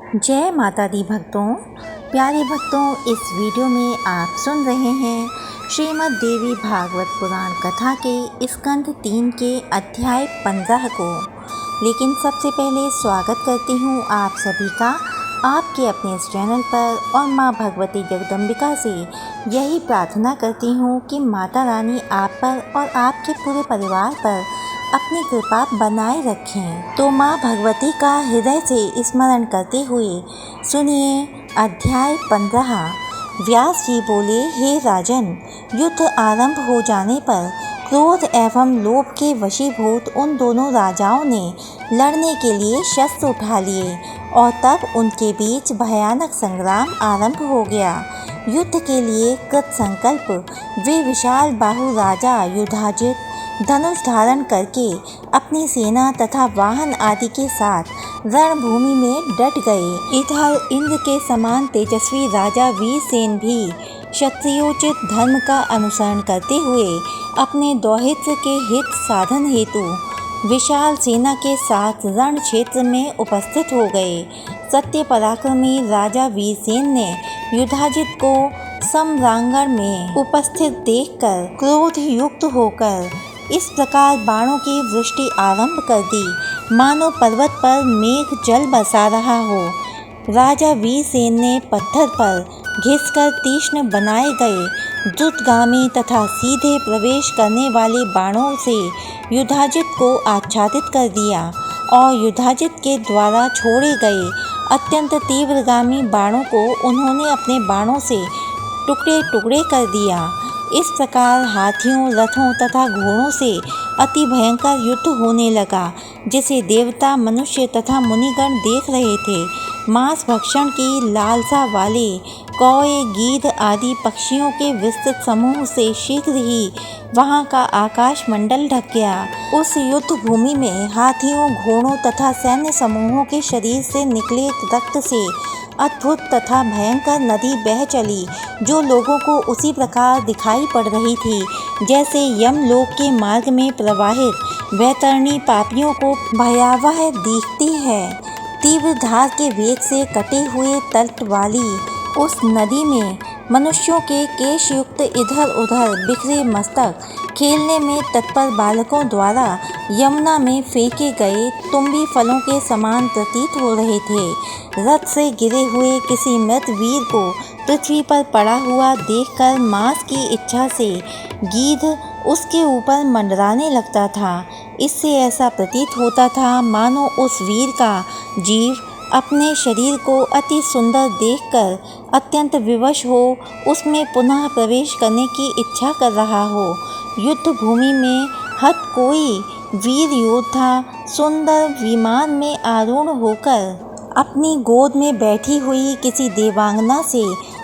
जय माता दी भक्तों। प्यारे भक्तों, इस वीडियो में आप सुन रहे हैं श्रीमद् देवी भागवत पुराण कथा के स्कंध 3 के अध्याय 15 को। लेकिन सबसे पहले स्वागत करती हूँ आप सभी का आपके अपने इस चैनल पर, और माँ भगवती जगदम्बिका से यही प्रार्थना करती हूँ कि माता रानी आप पर और आपके पूरे परिवार पर अपनी कृपा बनाए रखें। तो माँ भगवती का हृदय से स्मरण करते हुए सुनिए अध्याय 15। व्यास जी बोले, हे राजन, युद्ध आरंभ हो जाने पर क्रोध एवं लोभ के वशीभूत उन दोनों राजाओं ने लड़ने के लिए शस्त्र उठा लिए और तब उनके बीच भयानक संग्राम आरंभ हो गया। युद्ध के लिए कृत संकल्प वे विशाल बाहु राजा युधाजित धनुष धारण करके अपनी सेना तथा वाहन आदि के साथ रणभूमि में डट गए। इधर इंद्र के समान तेजस्वी राजा वीरसेन भी क्षत्रियोचित धर्म का अनुसरण करते हुए अपने दौहित्र के हित साधन हेतु विशाल सेना के साथ रण क्षेत्र में उपस्थित हो गए। सत्य पराक्रमी राजा वीरसेन ने युधाजित को सम्रांगण में उपस्थित देखकर क्रोध युक्त होकर इस प्रकार बाणों की वृष्टि आरंभ कर दी, मानो पर्वत पर मेघ जल बरसा रहा हो। राजा वीरसेन ने पत्थर पर घिसकर तीक्ष्ण बनाए गए द्रुतगामी तथा सीधे प्रवेश करने वाले बाणों से युधाजित को आच्छादित कर दिया और युधाजित के द्वारा छोड़े गए अत्यंत तीव्रगामी बाणों को उन्होंने अपने बाणों से टुकड़े टुकड़े कर दिया। इस प्रकार हाथियों, रथों तथा घोड़ों से अति भयंकर युद्ध होने लगा, जिसे देवता, मनुष्य तथा मुनिगण देख रहे थे। मांस भक्षण की लालसा वाले कौए, गीध आदि पक्षियों के विस्तृत समूह से शीघ्र ही वहां का आकाश मंडल ढक गया। उस युद्ध भूमि में हाथियों, घोड़ों तथा सैन्य समूहों के शरीर से निकले रक्त से अद्भुत तथा भयंकर नदी बह चली, जो लोगों को उसी प्रकार दिखाई पड़ रही थी जैसे यमलोक के मार्ग में प्रवाहित वैतरणी पापियों को भयावह दिखती है। तीव्र धार के वेग से कटे हुए तट वाली उस नदी में मनुष्यों के केशयुक्त इधर उधर बिखरे मस्तक खेलने में तत्पर बालकों द्वारा यमुना में फेंके गए तुम्बी फलों के समान प्रतीत हो रहे थे। रथ से गिरे हुए किसी मृत वीर को पृथ्वी पर पड़ा हुआ देखकर मांस की इच्छा से गीध उसके ऊपर मंडराने लगता था। इससे ऐसा प्रतीत होता था मानो उस वीर का जीव अपने शरीर को अति सुंदर देखकर अत्यंत विवश हो उसमें पुनः प्रवेश करने की इच्छा कर रहा हो। युद्ध भूमि में हत कोई वीर योद्धा सुंदर विमान में आरूढ़ होकर अपनी गोद में बैठी हुई किसी देवांगना से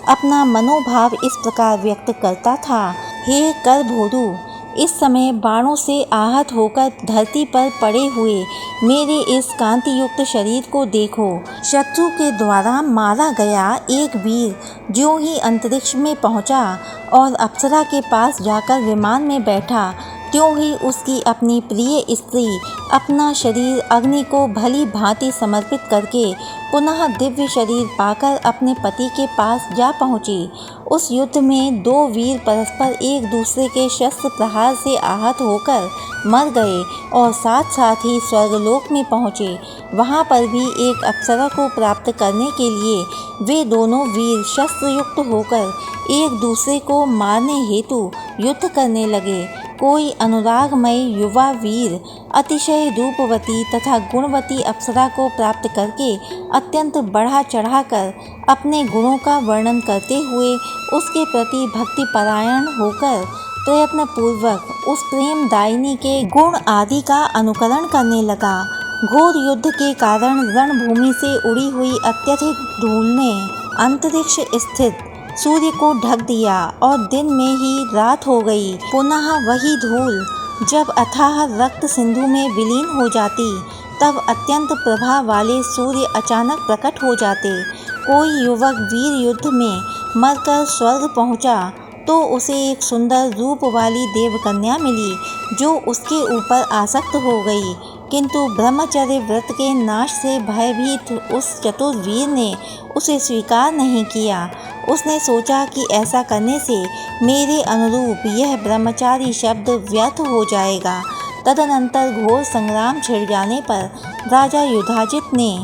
अपना मनोभाव इस प्रकार व्यक्त करता था, हे करभोरू, इस समय बाणों से आहत होकर धरती पर पड़े हुए मेरे इस कांति युक्त शरीर को देखो। शत्रु के द्वारा मारा गया एक वीर ज्यों ही अंतरिक्ष में पहुंचा और अप्सरा के पास जाकर विमान में बैठा, त्यों ही उसकी अपनी प्रिय स्त्री अपना शरीर अग्नि को भली भांति समर्पित करके पुनः दिव्य शरीर पाकर अपने पति के पास जा पहुंची। उस युद्ध में दो वीर परस्पर एक दूसरे के शस्त्र प्रहार से आहत होकर मर गए और साथ साथ ही स्वर्गलोक में पहुँचे। वहाँ पर भी एक अप्सरा को प्राप्त करने के लिए वे दोनों वीर शस्त्रयुक्त होकर एक दूसरे को मारने हेतु युद्ध करने लगे। कोई अनुरागमय युवा वीर अतिशय रूपवती तथा गुणवती अप्सरा को प्राप्त करके अत्यंत बढ़ा चढ़ाकर अपने गुणों का वर्णन करते हुए उसके प्रति भक्ति परायण होकर प्रयत्न पूर्वक उस प्रेम दायिनी के गुण आदि का अनुकरण करने लगा। घोर युद्ध के कारण रणभूमि से उड़ी हुई अत्यधिक धूल ने अंतरिक्ष स्थित सूर्य को ढक दिया और दिन में ही रात हो गई। पुनः वही धूल जब अथाह रक्त सिंधु में विलीन हो जाती, तब अत्यंत प्रभा वाले सूर्य अचानक प्रकट हो जाते। कोई युवक वीर युद्ध में मरकर स्वर्ग पहुंचा तो उसे एक सुंदर रूप वाली देवकन्या मिली, जो उसके ऊपर आसक्त हो गई। किंतु ब्रह्मचर्य व्रत के नाश से भयभीत उस चतुर वीर ने उसे स्वीकार नहीं किया। उसने सोचा कि ऐसा करने से मेरे अनुरूप यह ब्रह्मचारी शब्द व्यर्थ हो जाएगा। तदनंतर घोर संग्राम छिड़ जाने पर राजा युधाजित ने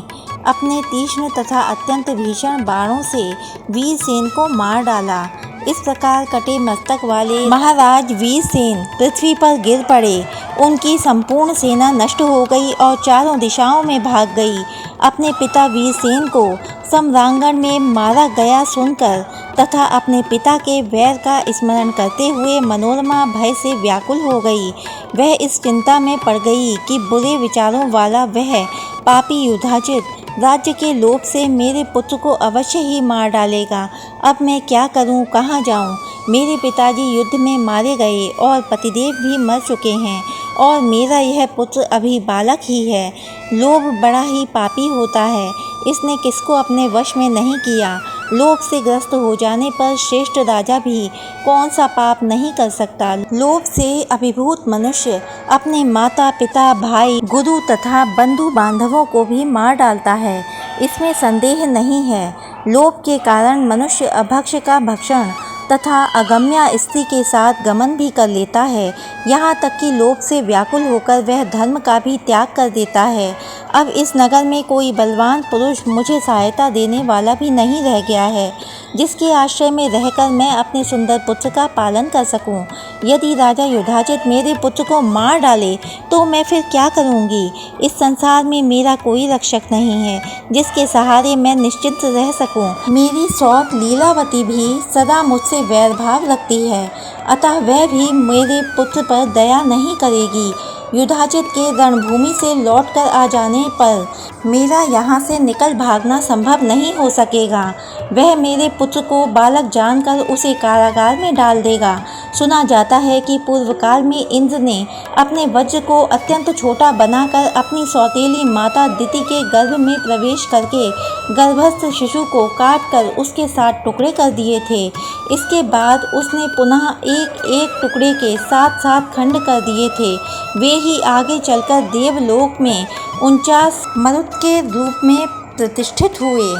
अपने तीक्ष्ण तथा अत्यंत भीषण बाणों से वीरसेन को मार डाला। इस प्रकार कटे मस्तक वाले महाराज वीरसेन पृथ्वी पर गिर पड़े। उनकी संपूर्ण सेना नष्ट हो गई और चारों दिशाओं में भाग गई। अपने पिता वीरसेन को सम्रांगण में मारा गया सुनकर तथा अपने पिता के वैर का स्मरण करते हुए मनोरमा भय से व्याकुल हो गई। वह इस चिंता में पड़ गई कि बुरे विचारों वाला वह पापी युधाजित राज्य के लोभ से मेरे पुत्र को अवश्य ही मार डालेगा। अब मैं क्या करूं, कहां जाऊं? मेरे पिताजी युद्ध में मारे गए और पतिदेव भी मर चुके हैं और मेरा यह पुत्र अभी बालक ही है। लोभ बड़ा ही पापी होता है, इसने किसको अपने वश में नहीं किया। लोभ से ग्रस्त हो जाने पर श्रेष्ठ राजा भी कौन सा पाप नहीं कर सकता। लोभ से अभिभूत मनुष्य अपने माता पिता भाई गुरु तथा बंधु बांधवों को भी मार डालता है, इसमें संदेह नहीं है। लोभ के कारण मनुष्य अभक्ष्य का भक्षण तथा अगम्या स्त्री के साथ गमन भी कर लेता है। यहाँ तक कि लोभ से व्याकुल होकर वह धर्म का भी त्याग कर देता है। अब इस नगर में कोई बलवान पुरुष मुझे सहायता देने वाला भी नहीं रह गया है, जिसके आश्रय में रहकर मैं अपने सुंदर पुत्र का पालन कर सकूं। यदि राजा युधाजित मेरे पुत्र को मार डाले तो मैं फिर क्या करूंगी? इस संसार में मेरा कोई रक्षक नहीं है जिसके सहारे मैं निश्चिंत रह सकूं। मेरी सौत लीलावती भी सदा मुझसे वैरभाव रखती है, अतः वह भी मेरे पुत्र पर दया नहीं करेगी। युधाजित के रणभूमि से लौटकर आ जाने पर मेरा यहाँ से निकल भागना संभव नहीं हो सकेगा। वह मेरे पुत्र को बालक जानकर उसे कारागार में डाल देगा। सुना जाता है कि पूर्व काल में इंद्र ने अपने वज्र को अत्यंत छोटा बनाकर अपनी सौतेली माता दिति के गर्भ में प्रवेश करके गर्भस्थ शिशु को काटकर उसके 7 टुकड़े कर दिए थे। इसके बाद उसने पुनः एक एक टुकड़े के 7-7 खंड कर दिए थे। वे ही आगे चलकर देवलोक में 49 मरुत के रूप में प्रतिष्ठित हुए।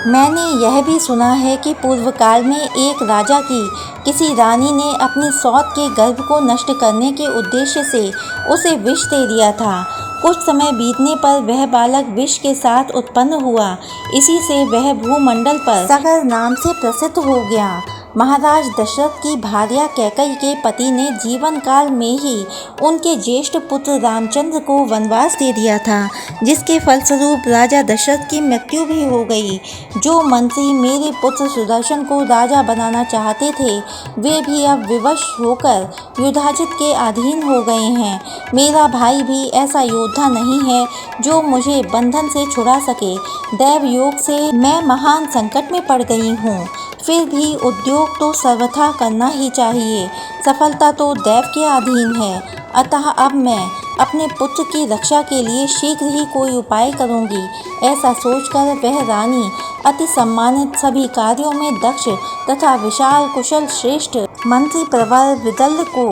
मैंने यह भी सुना है कि पूर्व काल में एक राजा की किसी रानी ने अपनी सौत के गर्भ को नष्ट करने के उद्देश्य से उसे विष दे दिया था। कुछ समय बीतने पर वह बालक विष के साथ उत्पन्न हुआ। इसी से वह भूमंडल पर सगर नाम से प्रसिद्ध हो गया। महाराज दशरथ की भार्या कैकेयी के पति ने जीवन काल में ही उनके ज्येष्ठ पुत्र रामचंद्र को वनवास दे दिया था, जिसके फलस्वरूप राजा दशरथ की मृत्यु भी हो गई। जो मंत्री मेरे पुत्र सुदर्शन को राजा बनाना चाहते थे, वे भी अब विवश होकर युधाजित के अधीन हो गए हैं। मेरा भाई भी ऐसा योद्धा नहीं है जो मुझे बंधन से छुड़ा सके। दैव योग से मैं महान संकट में पड़ गई हूँ, फिर भी उद्योग तो सर्वथा करना ही चाहिए। सफलता तो दैव के अधीन है, अतः अब मैं अपने पुत्र की रक्षा के लिए शीघ्र ही कोई उपाय करूंगी। ऐसा सोचकर वह रानी अति सम्मानित सभी कार्यों में दक्ष तथा विशाल कुशल श्रेष्ठ मंत्री प्रवर विदल्ल को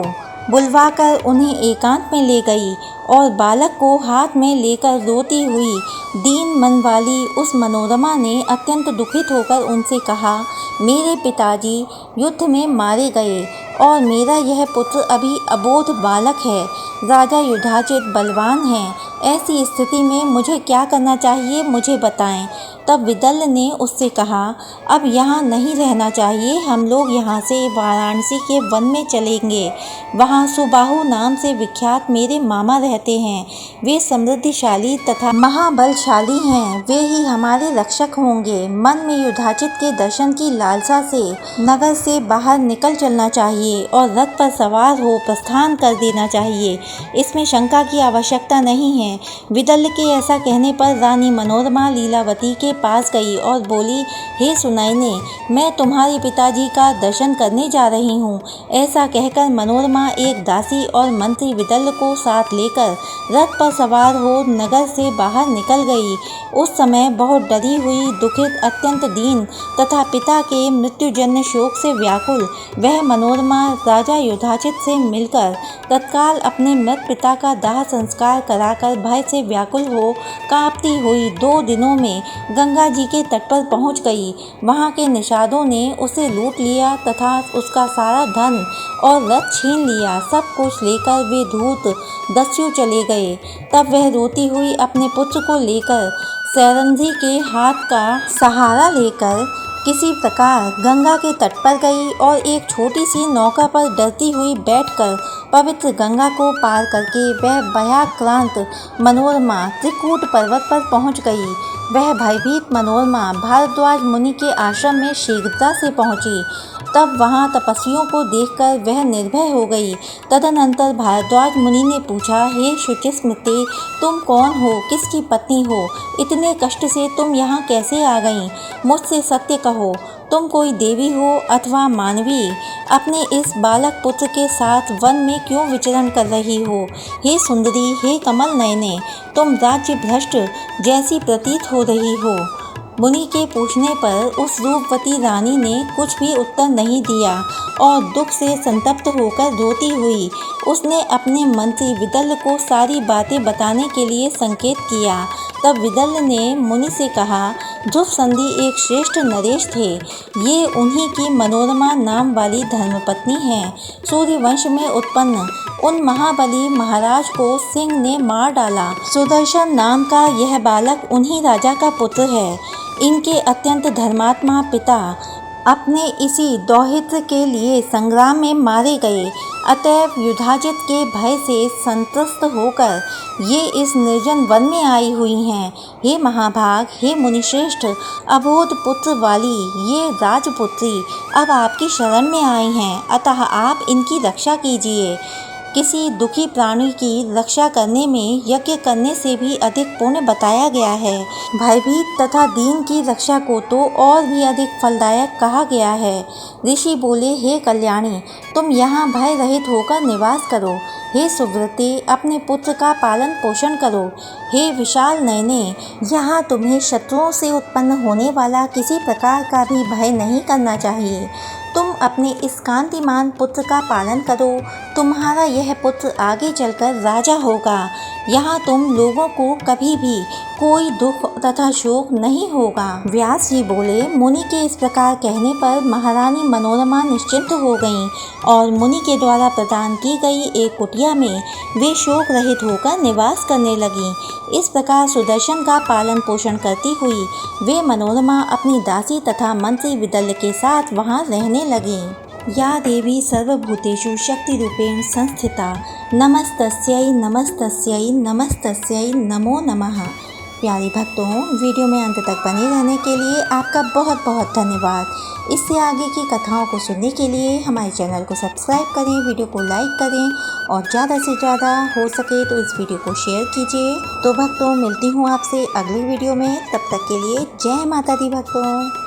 बुलवाकर उन्हें एकांत में ले गई और बालक को हाथ में लेकर रोती हुई दीन मन वाली उस मनोरमा ने अत्यंत दुखित होकर उनसे कहा, मेरे पिताजी युद्ध में मारे गए और मेरा यह पुत्र अभी अबोध बालक है। राजा युधाजित बलवान हैं, ऐसी स्थिति में मुझे क्या करना चाहिए, मुझे बताएं। तब विदल्ल ने उससे कहा, अब यहाँ नहीं रहना चाहिए, हम लोग यहाँ से वाराणसी के वन में चलेंगे। वहाँ सुबाहु नाम से विख्यात मेरे मामा रहते हैं। वे समृद्धिशाली तथा महाबलशाली हैं, वे ही हमारे रक्षक होंगे। मन में युधाजित के दर्शन की लालसा से नगर से बाहर निकल चलना चाहिए और रथ पर सवार हो प्रस्थान कर देना चाहिए, इसमें शंका की आवश्यकता नहीं है। विदल्ल के ऐसा कहने पर रानी मनोरमा लीलावती के पास गई और बोली, हे सुनैने, मैं तुम्हारे पिताजी का दर्शन करने जा रही हूँ। ऐसा कहकर मनोरमा एक दासी और मंत्री विदल्य को साथ लेकर रथ पर सवार हो नगर से बाहर निकल गई। उस समय बहुत डरी हुई, दुखित, अत्यंत दीन तथा पिता के मृत्युजन्य शोक से व्याकुल वह मनोरमा राजा युधाजित से मिलकर तत्काल अपने मृत पिता का दाह संस्कार कराकर भय से व्याकुल हो कांपती हुई 2 दिनों में गंगा जी के तट पर पहुंच गई। वहां के निषादों ने उसे लूट लिया तथा उसका सारा धन और रथ छीन लिया। सब कुछ लेकर वे धूर्त दस्यु चले गए। तब वह रोती हुई अपने पुत्र को लेकर सैरंध्री के हाथ का सहारा लेकर किसी प्रकार गंगा के तट पर गई और एक छोटी सी नौका पर डरती हुई बैठकर पवित्र गंगा को पार करके वह भयाक्रांत मनोरमा त्रिकूट पर्वत पर पहुंच गई। वह भयभीत मनोरमा भारद्वाज मुनि के आश्रम में शीघ्रता से पहुंची। तब वहां तपस्वियों को देखकर वह निर्भय हो गई। तदनंतर भारद्वाज मुनि ने पूछा, हे शुचिस्मृते, तुम कौन हो, किसकी पत्नी हो? इतने कष्ट से तुम यहाँ कैसे आ गईं? मुझसे सत्य कहो, तुम कोई देवी हो अथवा मानवी? अपने इस बालक पुत्र के साथ वन में क्यों विचरण कर रही हो? हे सुंदरी, हे कमल नयने, तुम राज्य भ्रष्ट जैसी प्रतीत हो रही हो। मुनि के पूछने पर उस रूपवती रानी ने कुछ भी उत्तर नहीं दिया और दुख से संतप्त होकर रोती हुई उसने अपने मंत्री विदल्य को सारी बातें बताने के लिए संकेत किया। तब विदल्य ने मुनि से कहा, ध्रुव संधि एक श्रेष्ठ नरेश थे। ये उन्हीं की मनोरमा नाम वाली धर्मपत्नी हैं। सूर्यवंश में उत्पन्न उन महाबली महाराज को सिंह ने मार डाला। सुदर्शन नाम का यह बालक उन्हीं राजा का पुत्र है। इनके अत्यंत धर्मात्मा पिता अपने इसी दौहित्र के लिए संग्राम में मारे गए। अतएव युधाजित के भय से संत्रस्त होकर ये इस निर्जन वन में आई हुई हैं। हे महाभाग, हे मुनिश्रेष्ठ, अबोध पुत्र वाली ये राजपुत्री अब आपकी शरण में आई हैं, अतः आप इनकी रक्षा कीजिए। किसी दुखी प्राणी की रक्षा करने में यज्ञ करने से भी अधिक पुण्य बताया गया है। भयभीत तथा दीन की रक्षा को तो और भी अधिक फलदायक कहा गया है। ऋषि बोले, हे कल्याणी, तुम यहाँ भय रहित होकर निवास करो। हे सुव्रते, अपने पुत्र का पालन पोषण करो। हे विशाल नयने, यहाँ तुम्हें शत्रुओं से उत्पन्न होने वाला किसी प्रकार का भी भय नहीं करना चाहिए। तुम अपने इस कांतिमान पुत्र का पालन करो। तुम्हारा यह पुत्र आगे चलकर राजा होगा। यहाँ तुम लोगों को कभी भी कोई दुख तथा शोक नहीं होगा। व्यास जी बोले, मुनि के इस प्रकार कहने पर महारानी मनोरमा निश्चिंत हो गईं और मुनि के द्वारा प्रदान की गई एक कुटिया में वे शोक रहित होकर निवास करने लगीं। इस प्रकार सुदर्शन का पालन पोषण करती हुई वे मनोरमा अपनी दासी तथा मंत्री विदल्य के साथ वहां रहने लगीं। या देवी सर्वभूतेषु शक्ति रूपेण संस्थिता नमस्तस्यै नमस्तस्यै नमस्तस्यै नमो नमः। प्यारे भक्तों, वीडियो में अंत तक बने रहने के लिए आपका बहुत बहुत धन्यवाद। इससे आगे की कथाओं को सुनने के लिए हमारे चैनल को सब्सक्राइब करें, वीडियो को लाइक करें और ज़्यादा से ज़्यादा हो सके तो इस वीडियो को शेयर कीजिए। तो भक्तों, मिलती हूँ आपसे अगली वीडियो में। तब तक के लिए जय माता दी भक्तों।